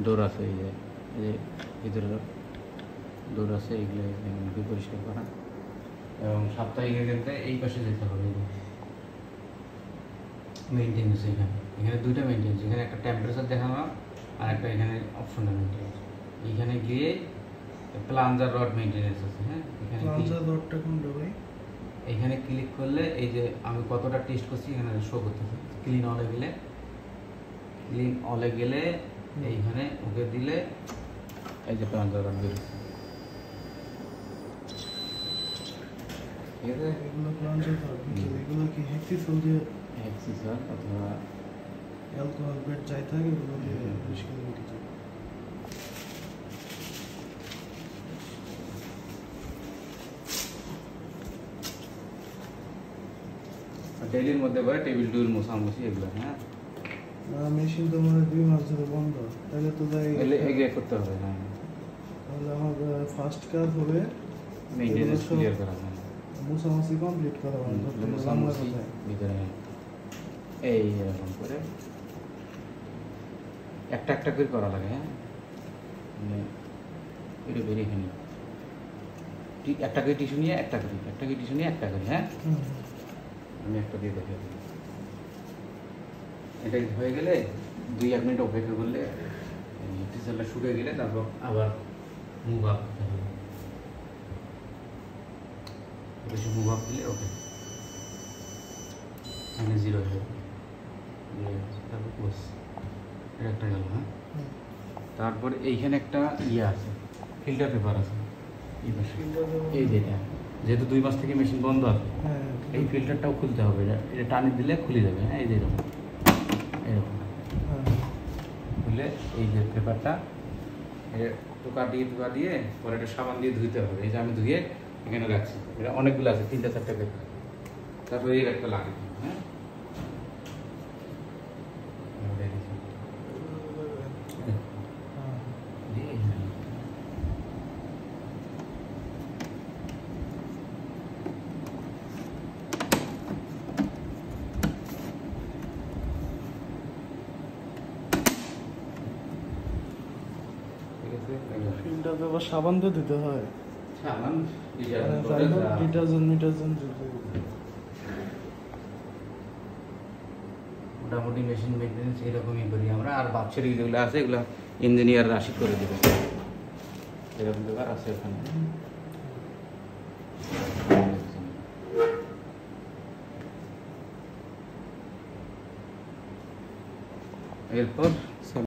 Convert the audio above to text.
ডোর আছে, এই যে ভিতরে ডোর আছে, এগুলো পরিষ্কার করা এবং সাপ্তাহিকের ক্ষেত্রে এই পাশে যেতে হবে। মেনটেন্স এখানে দুইটা মেনটেন্স, এখানে একটা টেম্পারেচার দেখানো আর একটা এখানে অপশনাল মেনটেন্স। এইখানে গিয়ে প্লাঞ্জার রড মেনটেন্স আছে। হ্যাঁ, এখানে প্লাঞ্জার রডটা কোনটা ভাই? এখানে ক্লিক করলে এই যে আমি কতটা টেস্ট করছি এখানে শো করতেছে। ক্লিন অলে গেলে এইখানে ওকে দিলে এই যে প্লাঞ্জার রড বেরোচ্ছে। ঠিক আছে, এগুলো প্লাঞ্জার রড, এগুলো কি হেক্সিসল দিয়ে হেক্সিসল অথবা অ্যালকোহল বেড যাই থাকে এগুলো দিয়ে পরিষ্কার করতে হবে। ডেলির মধ্যে করে টেবিল টুল মোছামুছি এগুলো। হ্যাঁ, মেশিন তো মনে হয় 2 মাস ধরে বন্ধ, তাহলে তো যাই এগিয়ে করতে হবে। হ্যাঁ, তাহলে আমার ফার্স্ট কাজ হবে মেইনটেনেন্স ক্লিয়ার করা, মোছামাছি কমপ্লিট করা, মোছামুছি ভিতরে এই এরকম করে একটা একটা করে করা লাগে। হ্যাঁ, মানে এটা বেরিয়ে এখানে একটা করে টিস্যু নিয়ে একটা করি, একটা করে টিস্যু নিয়ে একটা করি। হ্যাঁ, আমি একটা দিয়ে দেখে এটা হয়ে গেলে 2-1 মিনিট অপেক্ষা করলে টিচারটা শুকিয়ে গেলে তারপর আবার মুভ আপ করতে হবে। বেশি মুভ আপ দিলে ওকে এখানে 0 হয়ে যাবে। তারপর ক্লোজ, এটা একটা গেল। হ্যাঁ, তারপর এইখানে একটা ইয়ে আছে, ফিল্টার পেপার আছে এই পাশে। এই যেটা যেহেতু 2 মাস থেকে মেশিন বন্ধ আছে, এই ফিল্টারটাও খুলতে হবে। এটা টানি দিলে খুলে যাবে। হ্যাঁ, এই যে এরকম খুলে এই যে পেপারটা টোকা দিয়ে পরে এটা সাবান দিয়ে ধুইতে হবে। এই যে আমি ধুয়ে এখানে রাখছি, এটা অনেকগুলো আছে, 3-4টা পেপার। তারপরে এই একটা লাগে। হ্যাঁ, ফিল্টার পেপার সাবান দিয়ে দিতে হয়, সাবান ডিটারজেন্ট মোটামুটি মেশিন মেনটেন্স এরকমই করি আমরা। আর বাচ্চারি যেগুলো আছে এগুলো ইঞ্জিনিয়াররা আসি করে দেবে, এরকম ব্যাপার আছে ওখানে। এরপর